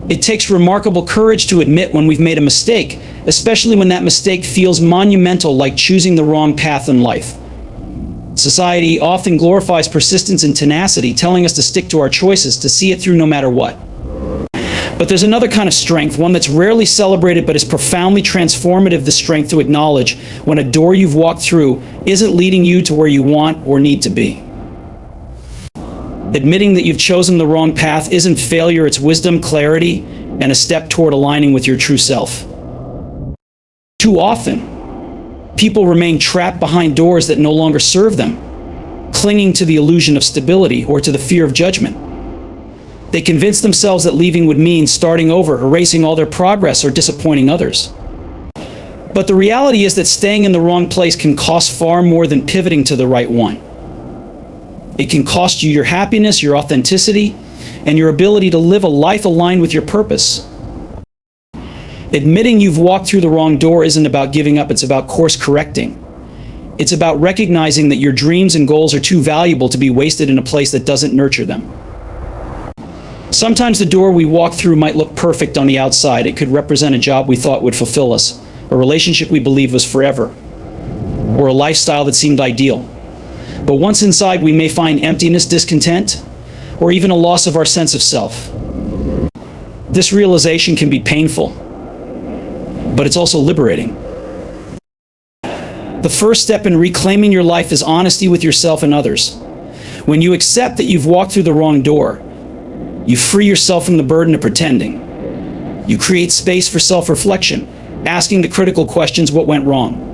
It takes remarkable courage to admit when we've made a mistake, especially when that mistake feels monumental, like choosing the wrong path in life. Society often glorifies persistence and tenacity, telling us to stick to our choices, to see it through no matter what. But there's another kind of strength, one that's rarely celebrated but is profoundly transformative, the strength to acknowledge when a door you've walked through isn't leading you to where you want or need to be. Admitting that you've chosen the wrong path isn't failure, it's wisdom, clarity, and a step toward aligning with your true self. Too often, people remain trapped behind doors that no longer serve them, clinging to the illusion of stability or to the fear of judgment. They convince themselves that leaving would mean starting over, erasing all their progress, or disappointing others. But the reality is that staying in the wrong place can cost far more than pivoting to the right one. It can cost you your happiness, your authenticity, and your ability to live a life aligned with your purpose. Admitting you've walked through the wrong door isn't about giving up, it's about course correcting. It's about recognizing that your dreams and goals are too valuable to be wasted in a place that doesn't nurture them. Sometimes the door we walk through might look perfect on the outside. It could represent a job we thought would fulfill us, a relationship we believed was forever, or a lifestyle that seemed ideal. But once inside, we may find emptiness, discontent, or even a loss of our sense of self. This realization can be painful, but it's also liberating. The first step in reclaiming your life is honesty with yourself and others. When you accept that you've walked through the wrong door, you free yourself from the burden of pretending. You create space for self-reflection, asking the critical questions: what went wrong?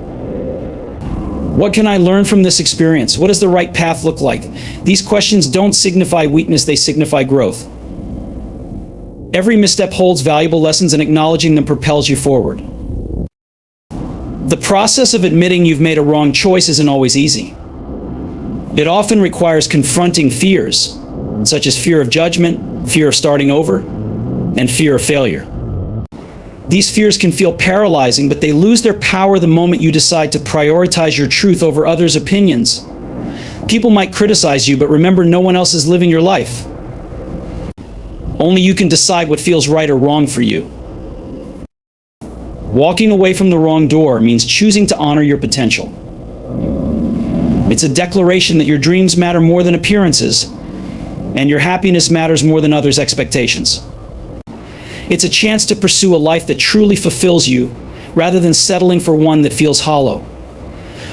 What can I learn from this experience? What does the right path look like? These questions don't signify weakness, they signify growth. Every misstep holds valuable lessons, and acknowledging them propels you forward. The process of admitting you've made a wrong choice isn't always easy. It often requires confronting fears, such as fear of judgment, fear of starting over, and fear of failure. These fears can feel paralyzing, but they lose their power the moment you decide to prioritize your truth over others' opinions. People might criticize you, but remember, no one else is living your life. Only you can decide what feels right or wrong for you. Walking away from the wrong door means choosing to honor your potential. It's a declaration that your dreams matter more than appearances, and your happiness matters more than others' expectations. It's a chance to pursue a life that truly fulfills you, rather than settling for one that feels hollow.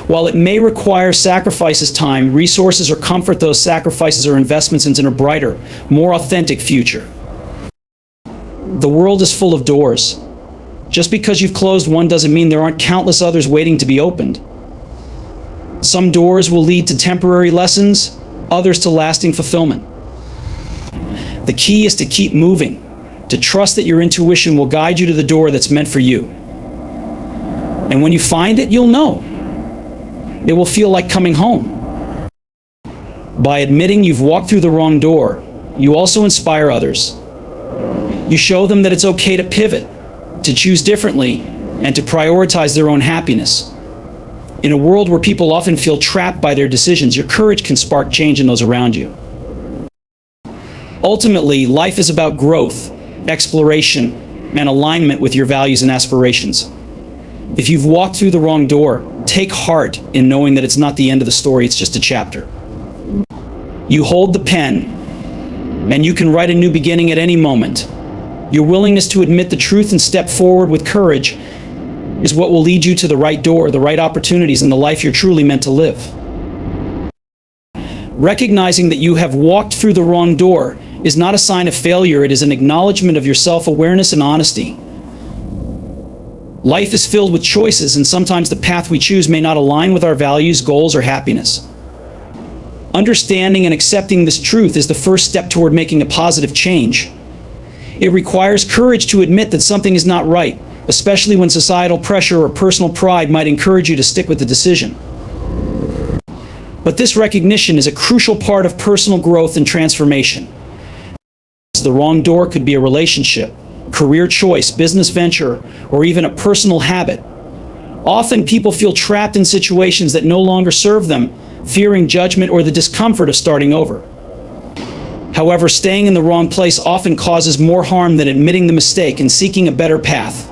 While it may require sacrifices, time, resources, or comfort, those sacrifices are investments into a brighter, more authentic future. The world is full of doors. Just because you've closed one doesn't mean there aren't countless others waiting to be opened. Some doors will lead to temporary lessons, others to lasting fulfillment. The key is to keep moving, to trust that your intuition will guide you to the door that's meant for you. And when you find it, you'll know. It will feel like coming home. By admitting you've walked through the wrong door, you also inspire others. You show them that it's okay to pivot, to choose differently, and to prioritize their own happiness. In a world where people often feel trapped by their decisions, your courage can spark change in those around you. Ultimately, life is about growth, exploration, and alignment with your values and aspirations. If you've walked through the wrong door, take heart in knowing that it's not the end of the story, it's just a chapter. You hold the pen, and you can write a new beginning at any moment. Your willingness to admit the truth and step forward with courage is what will lead you to the right door, the right opportunities, and the life you're truly meant to live. Recognizing that you have walked through the wrong door is not a sign of failure, it is an acknowledgement of your self-awareness and honesty. Life is filled with choices, and sometimes the path we choose may not align with our values, goals, or happiness. Understanding and accepting this truth is the first step toward making a positive change. It requires courage to admit that something is not right, especially when societal pressure or personal pride might encourage you to stick with the decision. But this recognition is a crucial part of personal growth and transformation. The wrong door could be a relationship, career choice, business venture, or even a personal habit. Often people feel trapped in situations that no longer serve them, fearing judgment or the discomfort of starting over. However, staying in the wrong place often causes more harm than admitting the mistake and seeking a better path.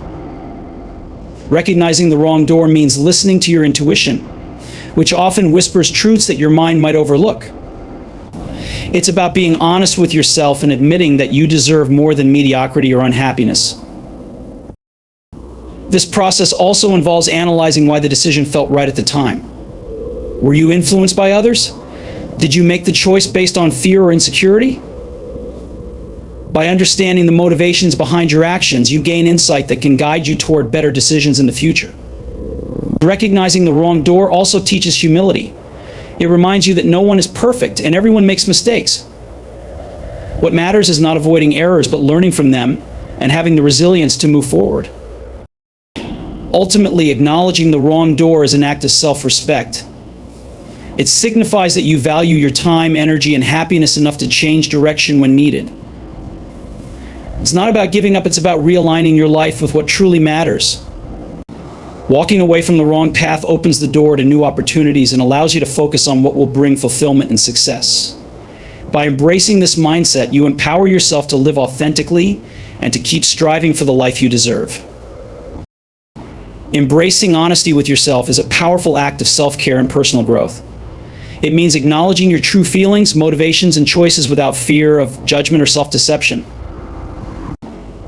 Recognizing the wrong door means listening to your intuition, which often whispers truths that your mind might overlook. It's about being honest with yourself and admitting that you deserve more than mediocrity or unhappiness. This process also involves analyzing why the decision felt right at the time. Were you influenced by others? Did you make the choice based on fear or insecurity? By understanding the motivations behind your actions, you gain insight that can guide you toward better decisions in the future. Recognizing the wrong door also teaches humility. It reminds you that no one is perfect and everyone makes mistakes. What matters is not avoiding errors, but learning from them and having the resilience to move forward. Ultimately, acknowledging the wrong door is an act of self-respect. It signifies that you value your time, energy, and happiness enough to change direction when needed. It's not about giving up, it's about realigning your life with what truly matters. Walking away from the wrong path opens the door to new opportunities and allows you to focus on what will bring fulfillment and success. By embracing this mindset, you empower yourself to live authentically and to keep striving for the life you deserve. Embracing honesty with yourself is a powerful act of self-care and personal growth. It means acknowledging your true feelings, motivations, and choices without fear of judgment or self-deception.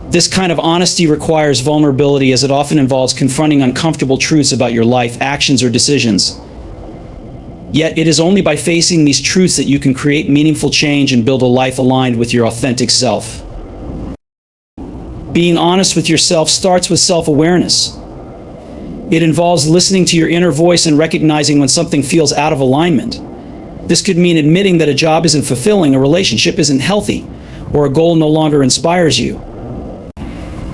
This kind of honesty requires vulnerability, as it often involves confronting uncomfortable truths about your life, actions, or decisions. Yet it is only by facing these truths that you can create meaningful change and build a life aligned with your authentic self. Being honest with yourself starts with self-awareness. It involves listening to your inner voice and recognizing when something feels out of alignment. This could mean admitting that a job isn't fulfilling, a relationship isn't healthy, or a goal no longer inspires you.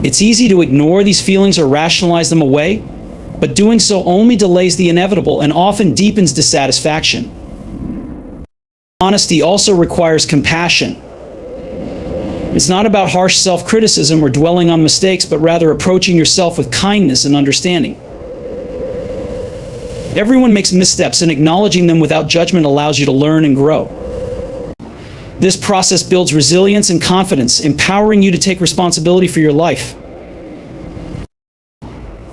It's easy to ignore these feelings or rationalize them away, but doing so only delays the inevitable and often deepens dissatisfaction. Honesty also requires compassion. It's not about harsh self-criticism or dwelling on mistakes, but rather approaching yourself with kindness and understanding. Everyone makes missteps, and acknowledging them without judgment allows you to learn and grow. This process builds resilience and confidence, empowering you to take responsibility for your life.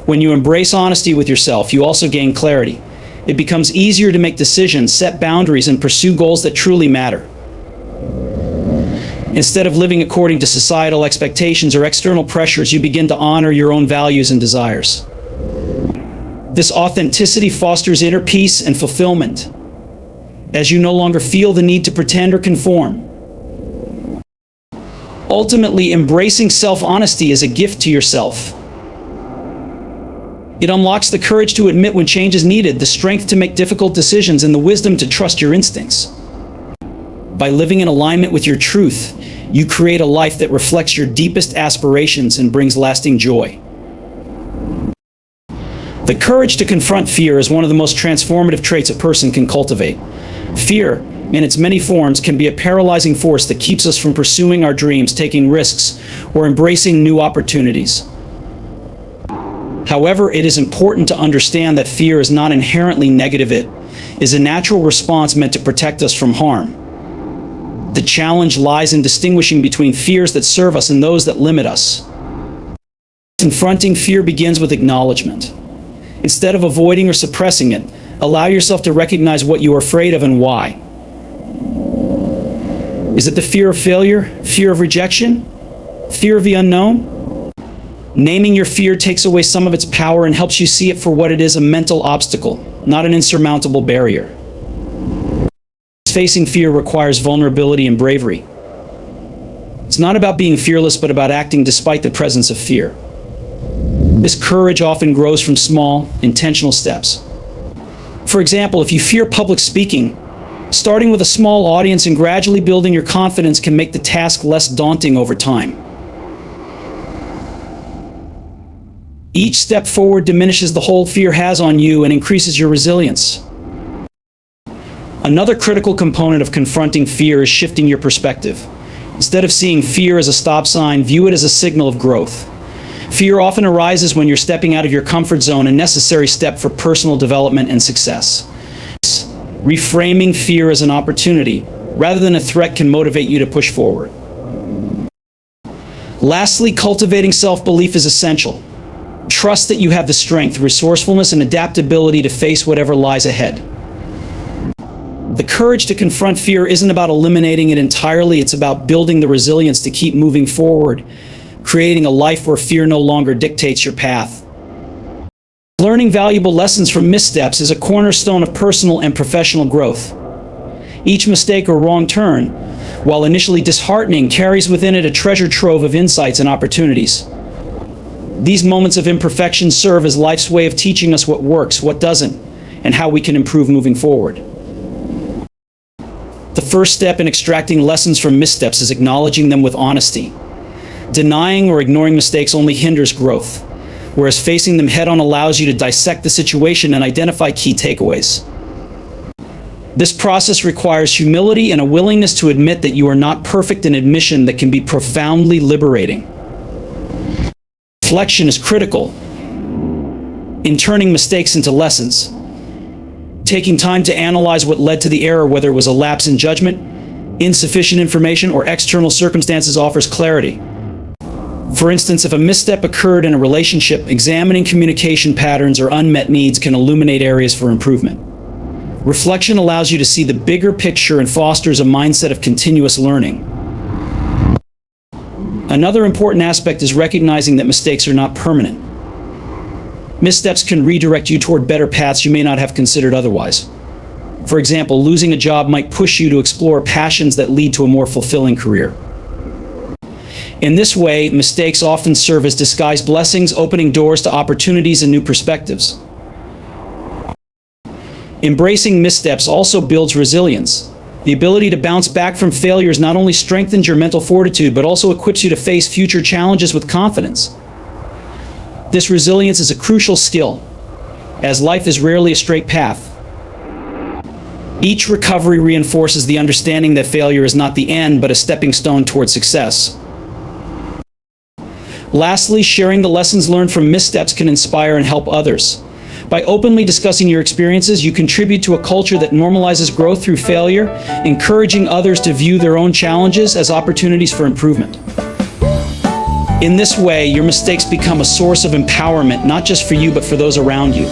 When you embrace honesty with yourself, you also gain clarity. It becomes easier to make decisions, set boundaries, and pursue goals that truly matter. Instead of living according to societal expectations or external pressures, you begin to honor your own values and desires. This authenticity fosters inner peace and fulfillment, as you no longer feel the need to pretend or conform. Ultimately, embracing self-honesty is a gift to yourself. It unlocks the courage to admit when change is needed, the strength to make difficult decisions, and the wisdom to trust your instincts. By living in alignment with your truth, you create a life that reflects your deepest aspirations and brings lasting joy. The courage to confront fear is one of the most transformative traits a person can cultivate. Fear, in its many forms, can be a paralyzing force that keeps us from pursuing our dreams, taking risks, or embracing new opportunities. However, it is important to understand that fear is not inherently negative. It is a natural response meant to protect us from harm. The challenge lies in distinguishing between fears that serve us and those that limit us. Confronting fear begins with acknowledgement. Instead of avoiding or suppressing it, allow yourself to recognize what you are afraid of and why. Is it the fear of failure? Fear of rejection? Fear of the unknown? Naming your fear takes away some of its power and helps you see it for what it is: a mental obstacle, not an insurmountable barrier. Facing fear requires vulnerability and bravery. It's not about being fearless, but about acting despite the presence of fear. This courage often grows from small, intentional steps. For example, if you fear public speaking, starting with a small audience and gradually building your confidence can make the task less daunting over time. Each step forward diminishes the hold fear has on you and increases your resilience. Another critical component of confronting fear is shifting your perspective. Instead of seeing fear as a stop sign, view it as a signal of growth. Fear often arises when you're stepping out of your comfort zone, a necessary step for personal development and success. Reframing fear as an opportunity, rather than a threat can motivate you to push forward. Lastly, cultivating self-belief is essential. Trust that you have the strength, resourcefulness, and adaptability to face whatever lies ahead. The courage to confront fear isn't about eliminating it entirely, it's about building the resilience to keep moving forward, creating a life where fear no longer dictates your path. Learning valuable lessons from missteps is a cornerstone of personal and professional growth. Each mistake or wrong turn, while initially disheartening, carries within it a treasure trove of insights and opportunities. These moments of imperfection serve as life's way of teaching us what works, what doesn't, and how we can improve moving forward. The first step in extracting lessons from missteps is acknowledging them with honesty. Denying or ignoring mistakes only hinders growth, whereas facing them head-on allows you to dissect the situation and identify key takeaways. This process requires humility and a willingness to admit that you are not perfect, an admission that can be profoundly liberating. Reflection is critical in turning mistakes into lessons. Taking time to analyze what led to the error, whether it was a lapse in judgment, insufficient information, or external circumstances, offers clarity. For instance, if a misstep occurred in a relationship, examining communication patterns or unmet needs can illuminate areas for improvement. Reflection allows you to see the bigger picture and fosters a mindset of continuous learning. Another important aspect is recognizing that mistakes are not permanent. Missteps can redirect you toward better paths you may not have considered otherwise. For example, losing a job might push you to explore passions that lead to a more fulfilling career. In this way, mistakes often serve as disguised blessings, opening doors to opportunities and new perspectives. Embracing missteps also builds resilience. The ability to bounce back from failures not only strengthens your mental fortitude, but also equips you to face future challenges with confidence. This resilience is a crucial skill, as life is rarely a straight path. Each recovery reinforces the understanding that failure is not the end, but a stepping stone toward success. Lastly, sharing the lessons learned from missteps can inspire and help others. By openly discussing your experiences, you contribute to a culture that normalizes growth through failure, encouraging others to view their own challenges as opportunities for improvement. In this way, your mistakes become a source of empowerment, not just for you, but for those around you.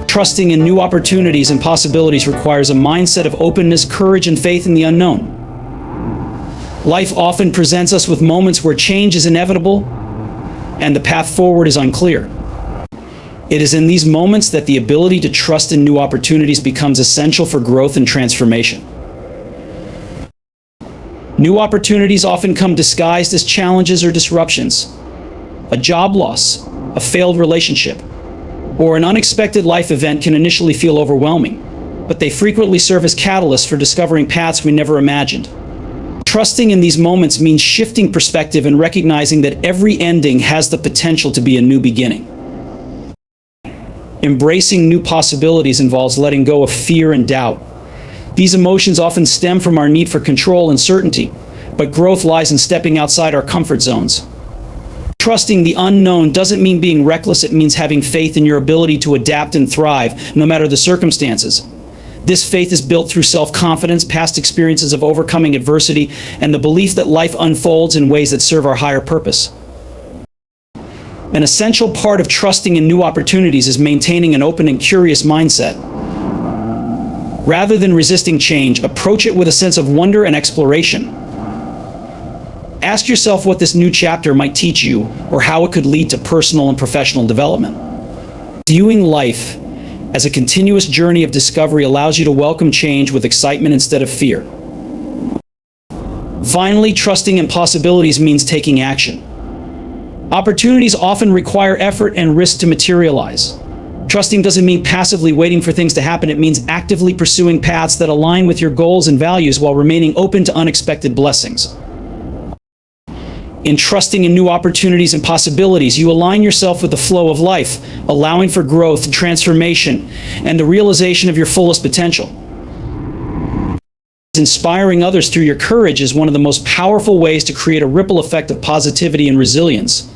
Trusting in new opportunities and possibilities requires a mindset of openness, courage, and faith in the unknown. Life often presents us with moments where change is inevitable and the path forward is unclear. It is in these moments that the ability to trust in new opportunities becomes essential for growth and transformation. New opportunities often come disguised as challenges or disruptions. A job loss, a failed relationship, or an unexpected life event can initially feel overwhelming, but they frequently serve as catalysts for discovering paths we never imagined. Trusting in these moments means shifting perspective and recognizing that every ending has the potential to be a new beginning. Embracing new possibilities involves letting go of fear and doubt. These emotions often stem from our need for control and certainty, but growth lies in stepping outside our comfort zones. Trusting the unknown doesn't mean being reckless, it means having faith in your ability to adapt and thrive, no matter the circumstances. This faith is built through self-confidence, past experiences of overcoming adversity, and the belief that life unfolds in ways that serve our higher purpose. An essential part of trusting in new opportunities is maintaining an open and curious mindset. Rather than resisting change, approach it with a sense of wonder and exploration. Ask yourself what this new chapter might teach you, or how it could lead to personal and professional development. Viewing life as a continuous journey of discovery allows you to welcome change with excitement instead of fear. Finally, trusting in possibilities means taking action. Opportunities often require effort and risk to materialize. Trusting doesn't mean passively waiting for things to happen. It means actively pursuing paths that align with your goals and values while remaining open to unexpected blessings. In trusting in new opportunities and possibilities, you align yourself with the flow of life, allowing for growth, transformation, and the realization of your fullest potential. Inspiring others through your courage is one of the most powerful ways to create a ripple effect of positivity and resilience.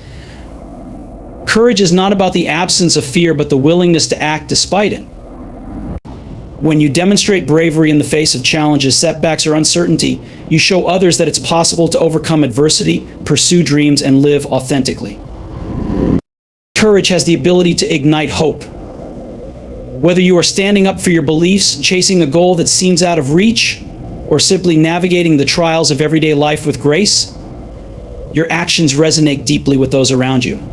Courage is not about the absence of fear, but the willingness to act despite it. When you demonstrate bravery in the face of challenges, setbacks, or uncertainty, you show others that it's possible to overcome adversity, pursue dreams, and live authentically. Courage has the ability to ignite hope. Whether you are standing up for your beliefs, chasing a goal that seems out of reach, or simply navigating the trials of everyday life with grace, your actions resonate deeply with those around you.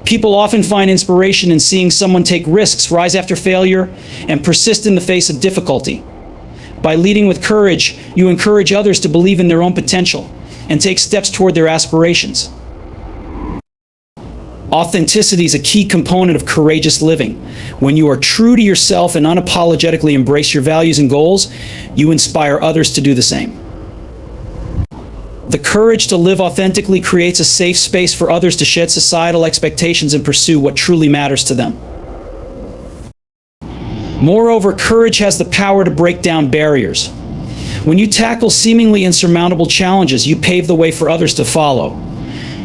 People often find inspiration in seeing someone take risks, rise after failure, and persist in the face of difficulty. By leading with courage, you encourage others to believe in their own potential and take steps toward their aspirations. Authenticity is a key component of courageous living. When you are true to yourself and unapologetically embrace your values and goals, you inspire others to do the same. The courage to live authentically creates a safe space for others to shed societal expectations and pursue what truly matters to them. Moreover, courage has the power to break down barriers. When you tackle seemingly insurmountable challenges, you pave the way for others to follow.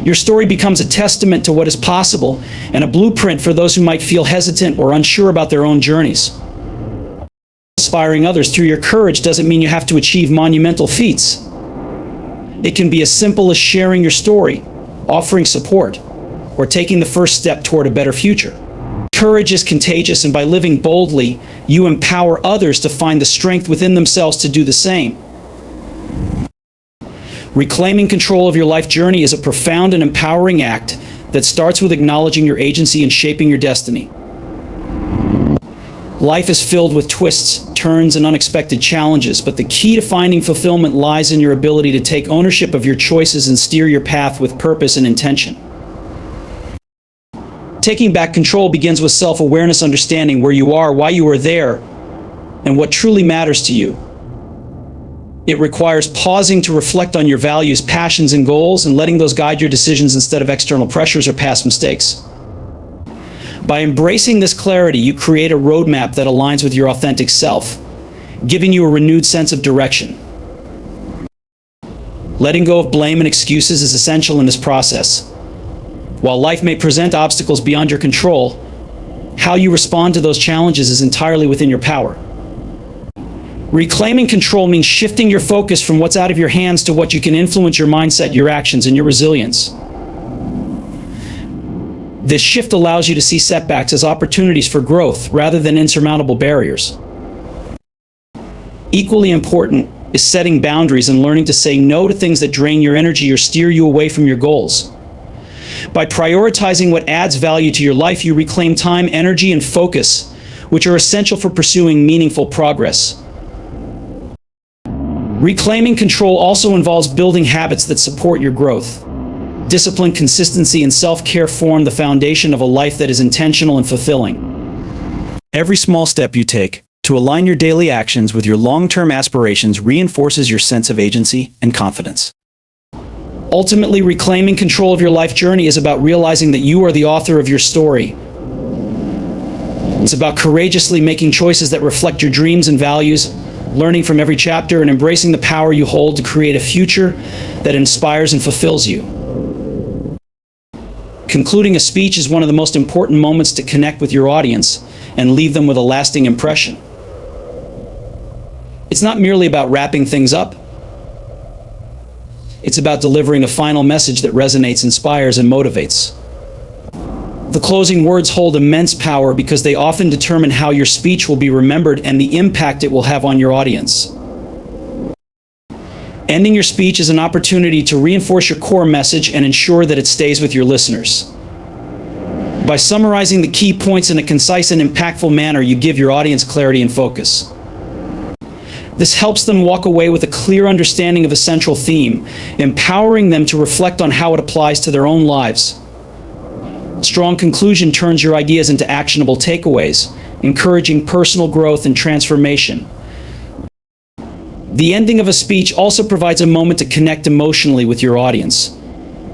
Your story becomes a testament to what is possible and a blueprint for those who might feel hesitant or unsure about their own journeys. Inspiring others through your courage doesn't mean you have to achieve monumental feats. It can be as simple as sharing your story, offering support, or taking the first step toward a better future. Courage is contagious, and by living boldly, you empower others to find the strength within themselves to do the same. Reclaiming control of your life journey is a profound and empowering act that starts with acknowledging your agency and shaping your destiny. Life is filled with twists, turns, and unexpected challenges, but the key to finding fulfillment lies in your ability to take ownership of your choices and steer your path with purpose and intention. Taking back control begins with self-awareness, understanding where you are, why you are there, and what truly matters to you. It requires pausing to reflect on your values, passions, and goals, and letting those guide your decisions instead of external pressures or past mistakes. By embracing this clarity, you create a roadmap that aligns with your authentic self, giving you a renewed sense of direction. Letting go of blame and excuses is essential in this process. While life may present obstacles beyond your control, how you respond to those challenges is entirely within your power. Reclaiming control means shifting your focus from what's out of your hands to what you can influence: your mindset, your actions, and your resilience. This shift allows you to see setbacks as opportunities for growth rather than insurmountable barriers. Equally important is setting boundaries and learning to say no to things that drain your energy or steer you away from your goals. By prioritizing what adds value to your life, you reclaim time, energy, and focus, which are essential for pursuing meaningful progress. Reclaiming control also involves building habits that support your growth. Discipline, consistency, and self-care form the foundation of a life that is intentional and fulfilling. Every small step you take to align your daily actions with your long-term aspirations reinforces your sense of agency and confidence. Ultimately, reclaiming control of your life journey is about realizing that you are the author of your story. It's about courageously making choices that reflect your dreams and values, learning from every chapter, and embracing the power you hold to create a future that inspires and fulfills you. Concluding a speech is one of the most important moments to connect with your audience and leave them with a lasting impression. It's not merely about wrapping things up. It's about delivering a final message that resonates, inspires, and motivates. The closing words hold immense power because they often determine how your speech will be remembered and the impact it will have on your audience. Ending your speech is an opportunity to reinforce your core message and ensure that it stays with your listeners. By summarizing the key points in a concise and impactful manner, you give your audience clarity and focus. This helps them walk away with a clear understanding of a central theme, empowering them to reflect on how it applies to their own lives. Strong conclusion turns your ideas into actionable takeaways, encouraging personal growth and transformation. The ending of a speech also provides a moment to connect emotionally with your audience.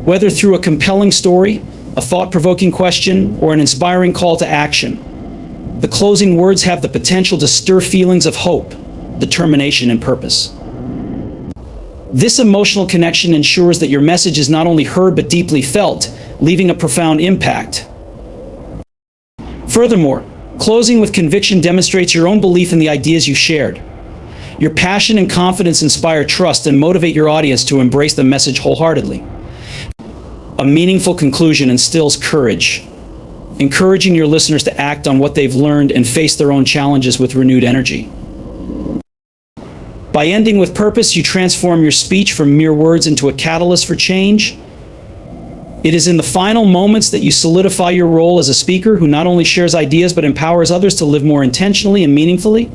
Whether through a compelling story, a thought-provoking question, or an inspiring call to action, the closing words have the potential to stir feelings of hope, determination, and purpose. This emotional connection ensures that your message is not only heard but deeply felt, leaving a profound impact. Furthermore, Closing with conviction demonstrates your own belief in the ideas you shared. Your passion and confidence inspire trust and motivate your audience to embrace the message wholeheartedly. A meaningful conclusion instills courage, encouraging your listeners to act on what they've learned and face their own challenges with renewed energy. By ending with purpose, you transform your speech from mere words into a catalyst for change. It is in the final moments that you solidify your role as a speaker who not only shares ideas but empowers others to live more intentionally and meaningfully.